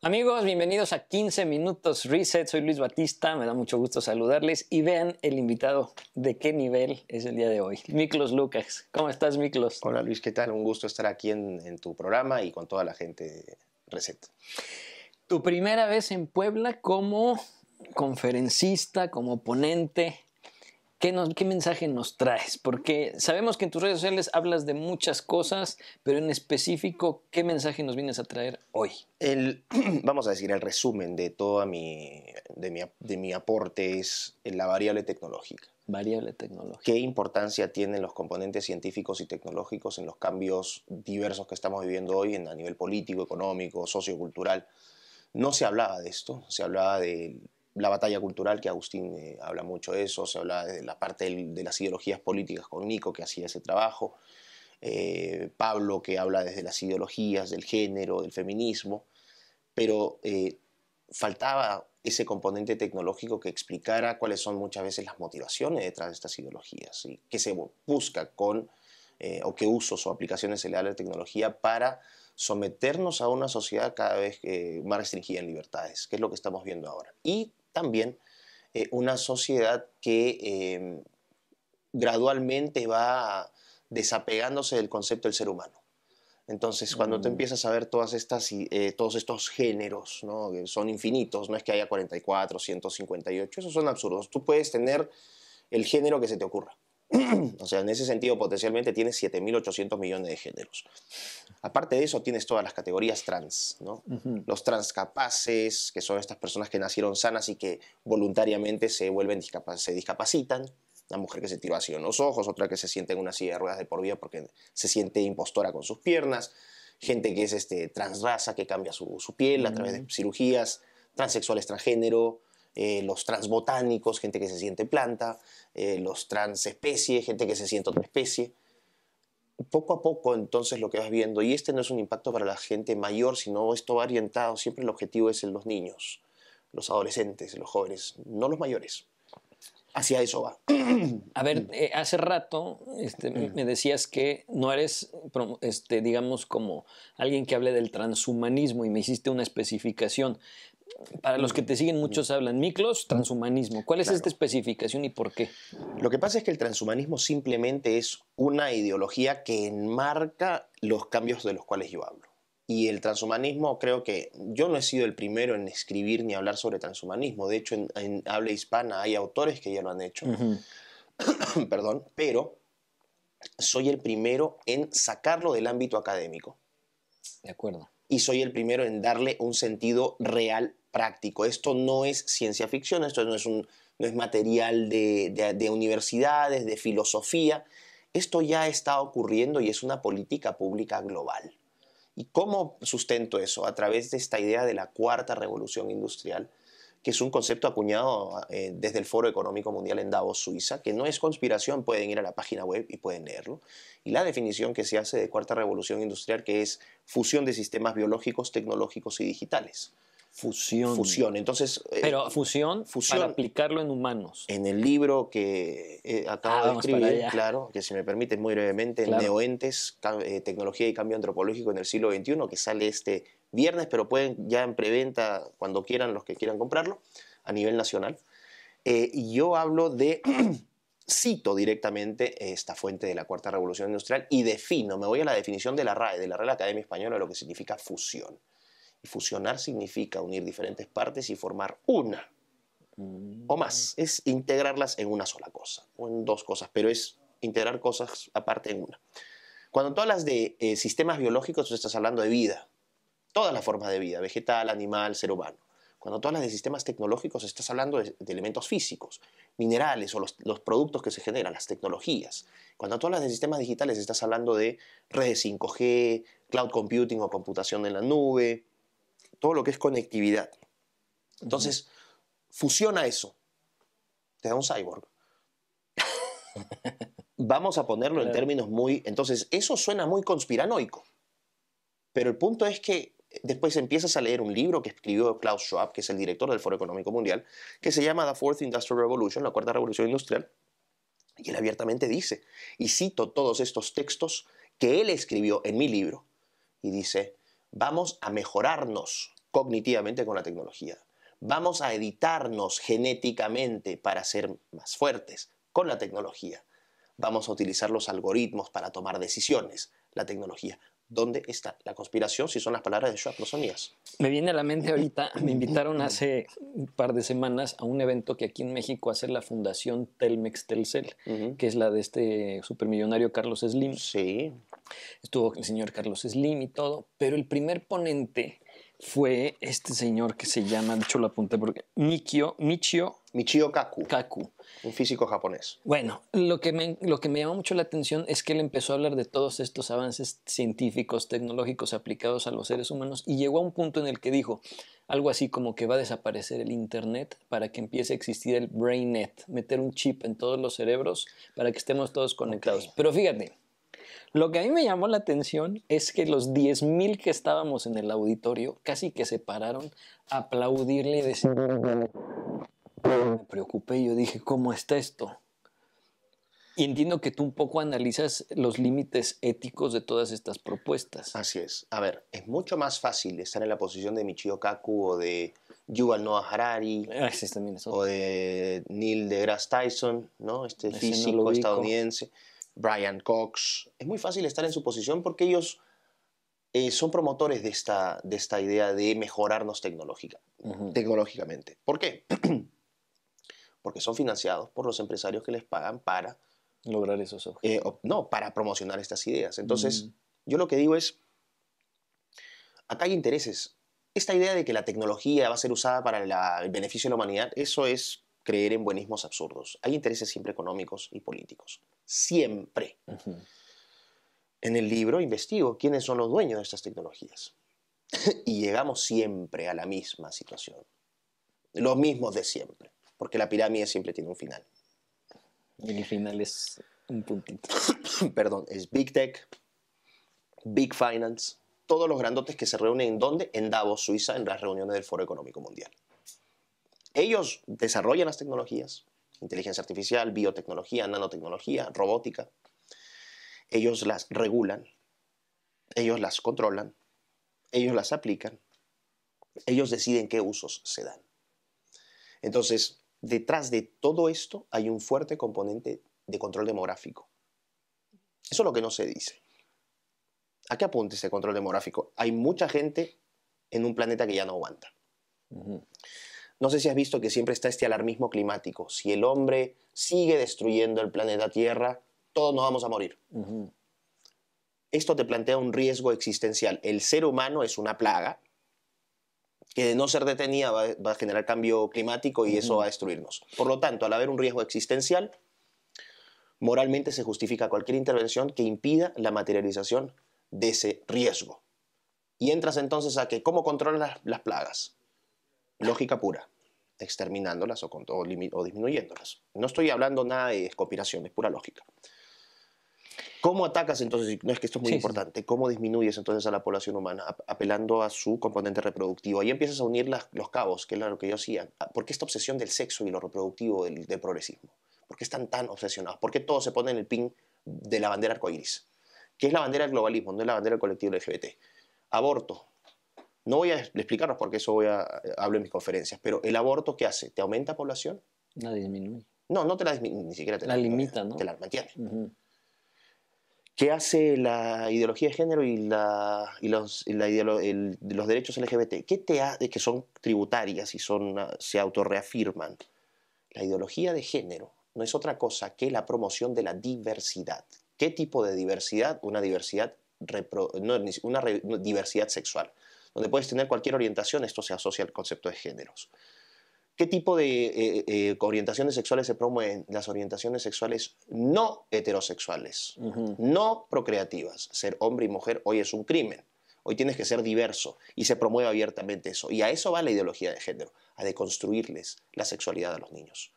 Amigos, bienvenidos a 15 Minutos Reset. Soy Luis Batista, me da mucho gusto saludarles y vean el invitado de qué nivel es el día de hoy. Miklos Lukács. ¿Cómo estás, Miklos? Hola Luis, ¿qué tal? Un gusto estar aquí en tu programa y con toda la gente de Reset. Tu primera vez en Puebla como conferencista, como ponente. ¿Qué mensaje nos traes? Porque sabemos que en tus redes sociales hablas de muchas cosas, pero en específico, ¿qué mensaje nos vienes a traer hoy? Vamos a decir, el resumen de toda mi aporte es la variable tecnológica. Variable tecnológica. ¿Qué importancia tienen los componentes científicos y tecnológicos en los cambios diversos que estamos viviendo hoy a nivel político, económico, sociocultural? No se hablaba de esto, se hablaba de la batalla cultural, que Agustín habla mucho de eso, se hablaba de la parte de las ideologías políticas con Nico, que hacía ese trabajo, Pablo, que habla desde las ideologías, del género, del feminismo, pero faltaba ese componente tecnológico que explicara cuáles son muchas veces las motivaciones detrás de estas ideologías y qué se busca con, o qué usos o aplicaciones se le da a la tecnología para someternos a una sociedad cada vez más restringida en libertades, que es lo que estamos viendo ahora. Y también una sociedad que gradualmente va desapegándose del concepto del ser humano. Entonces, cuando tú empiezas a ver todos estos géneros, ¿no?, que son infinitos, no es que haya 44, 158, esos son absurdos. Tú puedes tener el género que se te ocurra. O sea, en ese sentido, potencialmente tienes 7.800 millones de géneros. Aparte de eso, tienes todas las categorías trans, ¿no? Los transcapaces, que son estas personas que nacieron sanas y que voluntariamente se discapacitan. Una mujer que se tiró ácido en los ojos, otra que se siente en una silla de ruedas de por vida porque se siente impostora con sus piernas, gente que es transraza, que cambia su piel a través de cirugías, transexuales transgénero, los transbotánicos, gente que se siente planta, los transespecie, gente que se siente otra especie. Poco a poco, entonces, lo que vas viendo, y no es un impacto para la gente mayor, sino esto va orientado, siempre el objetivo es en los niños, los adolescentes, los jóvenes, no los mayores. Hacia eso va. A ver, hace rato me decías que no eres, digamos, como alguien que hable del transhumanismo y me hiciste una especificación. Para los que te siguen, muchos hablan Miklos, transhumanismo. ¿Cuál es esta especificación y por qué? Lo que pasa es que el transhumanismo simplemente es una ideología que enmarca los cambios de los cuales yo hablo. Y el transhumanismo, creo que yo no he sido el primero en escribir ni hablar sobre transhumanismo. De hecho, en habla hispana hay autores que ya lo han hecho. Perdón, pero soy el primero en sacarlo del ámbito académico. De acuerdo. Y soy el primero en darle un sentido real, práctico. Esto no es ciencia ficción, esto no es material de universidades, de filosofía. Esto ya está ocurriendo y es una política pública global. ¿Y cómo sustento eso? A través de esta idea de la cuarta revolución industrial, que es un concepto acuñado desde el Foro Económico Mundial en Davos, Suiza, que no es conspiración, pueden ir a la página web y pueden leerlo. Y la definición que se hace de cuarta revolución industrial, que es fusión de sistemas biológicos, tecnológicos y digitales. Fusión. Entonces, pero fusión para aplicarlo en humanos. En el libro que acabo de escribir, claro, que si me permite muy brevemente, Neoentes, Tecnología y Cambio Antropológico en el siglo XXI, que sale este viernes, pero pueden ya en preventa cuando quieran, los que quieran comprarlo, a nivel nacional. Y yo hablo cito directamente esta fuente de la Cuarta Revolución Industrial y me voy a la definición de la RAE, de la Real Academia Española, de lo que significa fusión. Y fusionar significa unir diferentes partes y formar una o más. Es integrarlas en una sola cosa, o en dos cosas, pero es integrar cosas aparte en una. Cuando tú hablas de sistemas biológicos, tú estás hablando de vida, todas las formas de vida, vegetal, animal, ser humano. Cuando tú hablas de sistemas tecnológicos, estás hablando de elementos físicos, minerales o los productos que se generan, las tecnologías. Cuando tú hablas de sistemas digitales, estás hablando de redes 5G, cloud computing o computación en la nube, todo lo que es conectividad. Entonces, fusiona eso, te da un cyborg. Vamos a ponerlo en términos muy... Entonces, eso suena muy conspiranoico. Pero el punto es que después empiezas a leer un libro que escribió Klaus Schwab, que es el director del Foro Económico Mundial, que se llama The Fourth Industrial Revolution, la Cuarta Revolución Industrial, y él abiertamente dice, y cito todos estos textos que él escribió en mi libro, y dice, vamos a mejorarnos cognitivamente con la tecnología. Vamos a editarnos genéticamente para ser más fuertes con la tecnología. Vamos a utilizar los algoritmos para tomar decisiones, la tecnología. ¿Dónde está la conspiración si son las palabras de Schwab, no son mías? Me viene a la mente ahorita, me invitaron hace un par de semanas a un evento que aquí en México hace la Fundación Telmex Telcel, que es la de este supermillonario Carlos Slim. Sí. Estuvo el señor Carlos Slim y todo, pero el primer ponente fue este señor que se llama, de hecho lo apunté porque, Michio Kaku. Un físico japonés. Bueno, lo que me llamó mucho la atención es que él empezó a hablar de todos estos avances científicos, tecnológicos aplicados a los seres humanos y llegó a un punto en el que dijo algo así como que va a desaparecer el Internet para que empiece a existir el BrainNet, meter un chip en todos los cerebros para que estemos todos conectados. Okay. Pero fíjate, lo que a mí me llamó la atención es que los 10,000 que estábamos en el auditorio casi que se pararon a aplaudirle y decir... Me preocupé y yo dije, ¿cómo está esto? Y entiendo que tú un poco analizas los límites éticos de todas estas propuestas. Así es. A ver, es mucho más fácil estar en la posición de Michio Kaku o de Yuval Noah Harari o de Neil deGrasse Tyson, ¿no? Este físico estadounidense, Brian Cox. Es muy fácil estar en su posición porque ellos son promotores de esta idea de mejorarnos tecnológicamente. ¿Por qué? Porque son financiados por los empresarios que les pagan para lograr esos objetivos. No, para promocionar estas ideas. Entonces, yo lo que digo es, acá hay intereses. Esta idea de que la tecnología va a ser usada para el beneficio de la humanidad, eso es creer en buenismos absurdos. Hay intereses siempre económicos y políticos. Siempre. En el libro investigo quiénes son los dueños de estas tecnologías. Y llegamos siempre a la misma situación. Los mismos de siempre. Porque la pirámide siempre tiene un final. Y el final es un puntito. Perdón, es Big Tech, Big Finance, todos los grandotes que se reúnen ¿en dónde? En Davos, Suiza, en las reuniones del Foro Económico Mundial. Ellos desarrollan las tecnologías, inteligencia artificial, biotecnología, nanotecnología, robótica. Ellos las regulan, ellos las controlan, ellos las aplican, ellos deciden qué usos se dan. Entonces, detrás de todo esto hay un fuerte componente de control demográfico. Eso es lo que no se dice. ¿A qué apunta ese control demográfico? Hay mucha gente en un planeta que ya no aguanta. No sé si has visto que siempre está este alarmismo climático. Si el hombre sigue destruyendo el planeta Tierra, todos nos vamos a morir. Esto te plantea un riesgo existencial. El ser humano es una plaga que de no ser detenida va a generar cambio climático y eso va a destruirnos. Por lo tanto, al haber un riesgo existencial, moralmente se justifica cualquier intervención que impida la materialización de ese riesgo. Y entras entonces a que, ¿cómo controlas las plagas? Lógica pura, exterminándolas o disminuyéndolas. No estoy hablando nada de conspiración, es pura lógica. ¿Cómo atacas entonces? No, es que esto es muy importante. ¿Cómo disminuyes entonces a la población humana? Apelando a su componente reproductivo. Ahí empiezas a unir los cabos, que es lo que yo hacía. ¿Por qué esta obsesión del sexo y lo reproductivo del progresismo? ¿Por qué están tan obsesionados? ¿Por qué todos se ponen el pin de la bandera arcoíris? ¿Qué es la bandera del globalismo? No es la bandera del colectivo LGBT. Aborto. No voy a explicarlos porque eso hablo en mis conferencias, pero ¿el aborto qué hace? ¿Te aumenta población? La disminuye. No te la disminuye, ni siquiera te la limita, ¿no? Te la mantiene. ¿Qué hace la ideología de género y los derechos LGBT? ¿Qué te hace que son tributarias y se autorreafirman? La ideología de género no es otra cosa que la promoción de la diversidad. ¿Qué tipo de diversidad? Una diversidad sexual, donde puedes tener cualquier orientación. Esto se asocia al concepto de géneros. ¿Qué tipo de orientaciones sexuales se promueven? Las orientaciones sexuales no heterosexuales, no procreativas. Ser hombre y mujer hoy es un crimen. Hoy tienes que ser diverso y se promueve abiertamente eso. Y a eso va la ideología de género, a deconstruirles la sexualidad a los niños.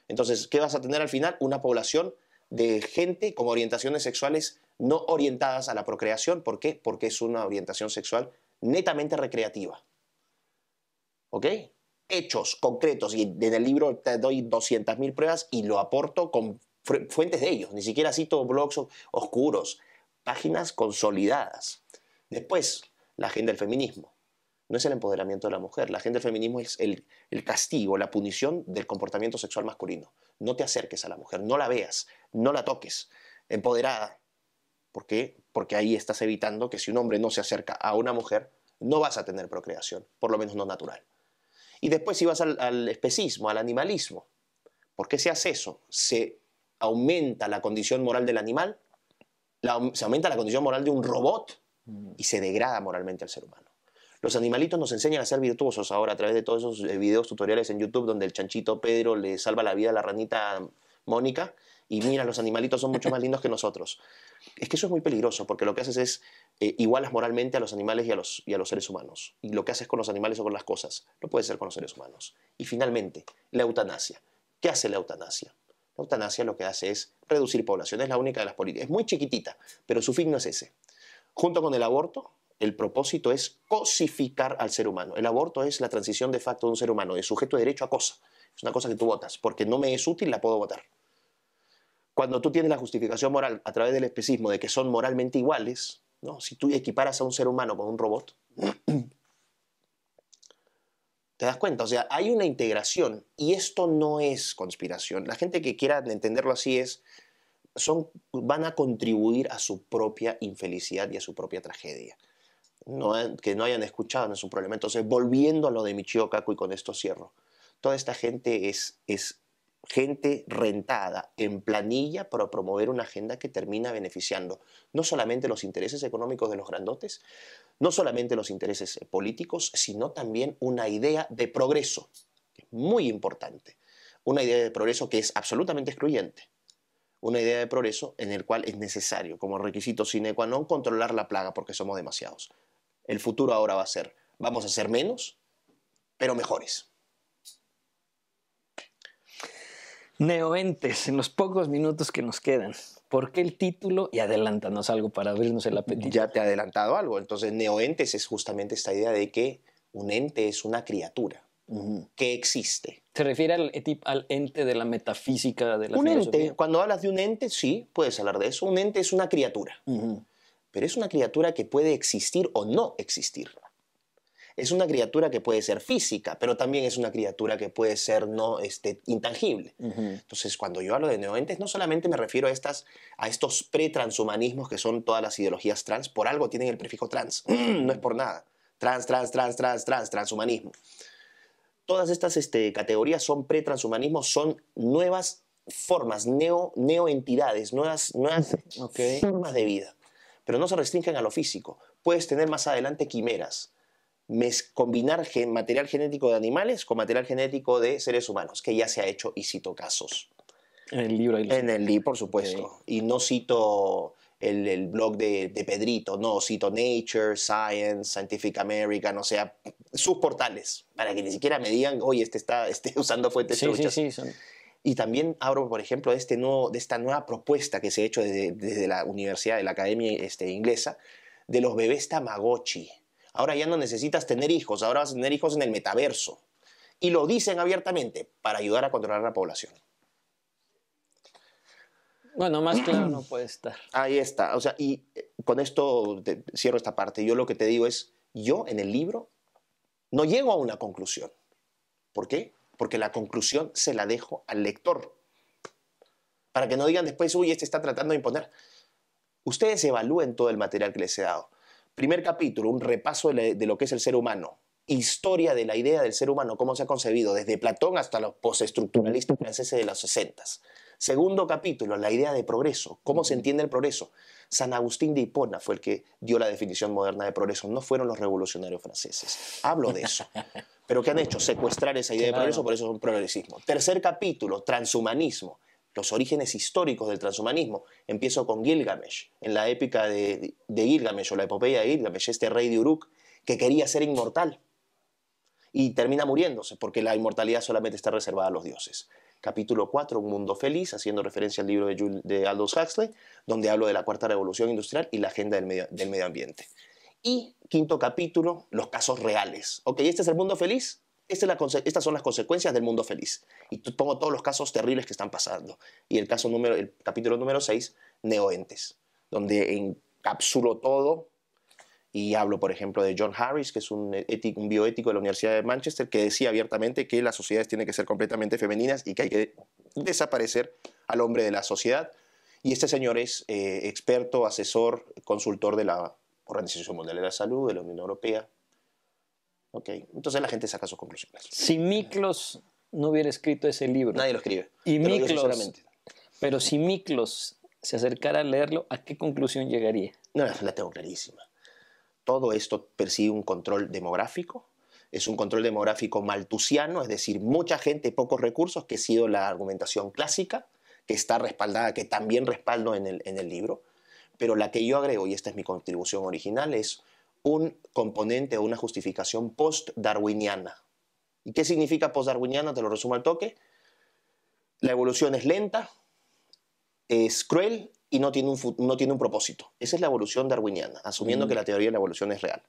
Entonces, ¿qué vas a tener al final? Una población de gente con orientaciones sexuales no orientadas a la procreación. ¿Por qué? Porque es una orientación sexual netamente recreativa. ¿Ok? Hechos concretos, y en el libro te doy 200.000 pruebas y lo aporto con fuentes de ellos, ni siquiera cito blogs oscuros, páginas consolidadas. Después, la agenda del feminismo. no es el empoderamiento de la mujer. La agenda del feminismo es el castigo, la punición del comportamiento sexual masculino. No te acerques a la mujer, no la veas, no la toques. Empoderada. ¿Por qué? Porque ahí estás evitando que si un hombre no se acerca a una mujer, no vas a tener procreación, por lo menos no natural. Y después si vas al especismo, al animalismo, ¿por qué se hace eso? Se aumenta la condición moral del animal, se aumenta la condición moral de un robot y se degrada moralmente al ser humano. Los animalitos nos enseñan a ser virtuosos ahora a través de todos esos videos tutoriales en YouTube donde el chanchito Pedro le salva la vida a la ranita Mónica y mira, los animalitos son mucho más lindos que nosotros. Es que eso es muy peligroso porque lo que haces es igualas moralmente a los animales y a los seres humanos. Y lo que haces con los animales o con las cosas no puede ser con los seres humanos. Y finalmente, la eutanasia. ¿Qué hace la eutanasia? La eutanasia lo que hace es reducir población. Es la única de las políticas. Es muy chiquitita, pero su fin no es ese. Junto con el aborto, el propósito es cosificar al ser humano. El aborto es la transición de facto de un ser humano, de sujeto de derecho a cosa. Es una cosa que tú votas, porque no me es útil, la puedo votar. Cuando tú tienes la justificación moral a través del especismo de que son moralmente iguales, ¿no? Si tú equiparas a un ser humano con un robot, ¿te das cuenta? O sea, hay una integración y esto no es conspiración. La gente que quiera entenderlo así van a contribuir a su propia infelicidad y a su propia tragedia. Que no hayan escuchado no es un problema. Entonces, volviendo a lo de Michio Kaku y con esto cierro, toda esta gente es gente rentada en planilla para promover una agenda que termina beneficiando no solamente los intereses económicos de los grandotes, no solamente los intereses políticos, sino también una idea de progreso, que es muy importante, una idea de progreso que es absolutamente excluyente, una idea de progreso en el cual es necesario, como requisito sine qua non, controlar la plaga porque somos demasiados. El futuro ahora va a ser, vamos a ser menos, pero mejores. Neoentes, en los pocos minutos que nos quedan. ¿Por qué el título? Y adelántanos algo para abrirnos el apetito. Ya te he adelantado algo. Entonces, neoentes es justamente esta idea de que un ente es una criatura que existe. ¿Se refiere al ente de la metafísica de la filosofía? Ente, cuando hablas de un ente, sí, puedes hablar de eso. Un ente es una criatura. Pero es una criatura que puede existir o no existir. Es una criatura que puede ser física, pero también es una criatura que puede ser no intangible. Entonces, cuando yo hablo de neoentes, no solamente me refiero a estos pre-transhumanismos que son todas las ideologías trans, por algo tienen el prefijo trans, no es por nada. Transhumanismo. Todas estas categorías son pre-transhumanismo, son nuevas formas, neoentidades, nuevas formas de vida. Pero no se restringen a lo físico. Puedes tener más adelante quimeras, combinar material genético de animales con material genético de seres humanos, que ya se ha hecho y cito casos. En el libro. En el libro, por supuesto. Okay. Y no cito el blog de Pedrito, no, cito Nature, Science, Scientific American, o sea, sus portales, para que ni siquiera me digan, oye, está usando fuentes truchas. Sí, son... Y también abro, por ejemplo, de esta nueva propuesta que se ha hecho desde la universidad, de la academia inglesa, de los bebés Tamagotchi. Ahora ya no necesitas tener hijos, ahora vas a tener hijos en el metaverso. Y lo dicen abiertamente para ayudar a controlar la población. Bueno, más claro no puede estar. Ahí está. O sea, y con esto cierro esta parte. Yo lo que te digo es, yo en el libro no llego a una conclusión. ¿Por qué? Porque la conclusión se la dejo al lector. Para que no digan después, uy, está tratando de imponer. Ustedes evalúen todo el material que les he dado. Primer capítulo, un repaso de lo que es el ser humano. Historia de la idea del ser humano, cómo se ha concebido, desde Platón hasta los postestructuralistas franceses de los 60. Segundo capítulo, la idea de progreso, cómo se entiende el progreso. San Agustín de Hipona fue el que dio la definición moderna de progreso, no fueron los revolucionarios franceses. Hablo de eso. ¿Pero qué han hecho? Secuestrar esa idea de progreso, por eso es un progresismo. Tercer capítulo, transhumanismo. Los orígenes históricos del transhumanismo. Empiezo con Gilgamesh, en la épica de Gilgamesh o la epopeya de Gilgamesh, este rey de Uruk que quería ser inmortal y termina muriéndose porque la inmortalidad solamente está reservada a los dioses. Capítulo 4, Un mundo feliz, haciendo referencia al libro de Aldous Huxley, donde hablo de la cuarta revolución industrial y la agenda del medio ambiente. Y quinto capítulo, los casos reales. Ok, ¿este es el mundo feliz? Estas son las consecuencias del mundo feliz. Y pongo todos los casos terribles que están pasando. Y el capítulo número 6, neoentes, donde encapsulo todo Y hablo, por ejemplo, de John Harris, que es un bioético de la Universidad de Manchester, que decía abiertamente que las sociedades tienen que ser completamente femeninas y que hay que desaparecer al hombre de la sociedad. Y este señor es experto, asesor, consultor de la Organización Mundial de la Salud, de la Unión Europea. Okay. Entonces la gente saca sus conclusiones. Si Miklos no hubiera escrito ese libro... Nadie lo escribe. Y Miklos, pero si Miklos se acercara a leerlo, ¿a qué conclusión llegaría? No, la tengo clarísima. Todo esto persigue un control demográfico. Es un control demográfico maltusiano, es decir, mucha gente, pocos recursos, que ha sido la argumentación clásica, que está respaldada, que también respaldo en el libro. Pero la que yo agrego, y esta es mi contribución original, es un componente o una justificación post-darwiniana. ¿Y qué significa post-darwiniana? Te lo resumo al toque. La evolución es lenta, es cruel y no tiene un propósito. Esa es la evolución darwiniana, asumiendo que la teoría de la evolución es real.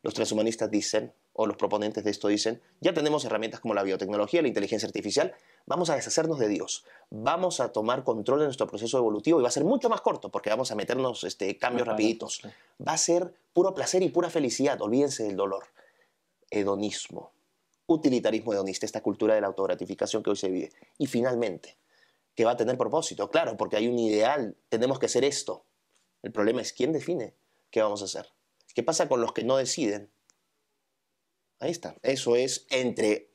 Los transhumanistas dicen, o los proponentes de esto dicen, ya tenemos herramientas como la biotecnología, la inteligencia artificial, vamos a deshacernos de Dios, vamos a tomar control de nuestro proceso evolutivo y va a ser mucho más corto porque vamos a meternos cambios rapiditos. Va a ser puro placer y pura felicidad, olvídense del dolor. Hedonismo, utilitarismo hedonista, esta cultura de la autogratificación que hoy se vive. Y finalmente, que va a tener propósito, claro, porque hay un ideal, tenemos que hacer esto. El problema es quién define qué vamos a hacer. ¿Qué pasa con los que no deciden? Ahí está. Eso es te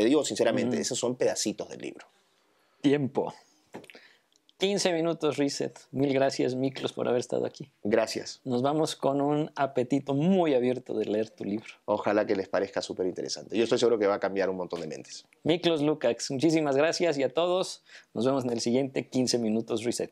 digo sinceramente, esos son pedacitos del libro. Tiempo. 15 minutos reset. Mil gracias, Miklos, por haber estado aquí. Gracias. Nos vamos con un apetito muy abierto de leer tu libro. Ojalá que les parezca súper interesante. Yo estoy seguro que va a cambiar un montón de mentes. Miklos Lukács, muchísimas gracias y a todos nos vemos en el siguiente 15 minutos reset.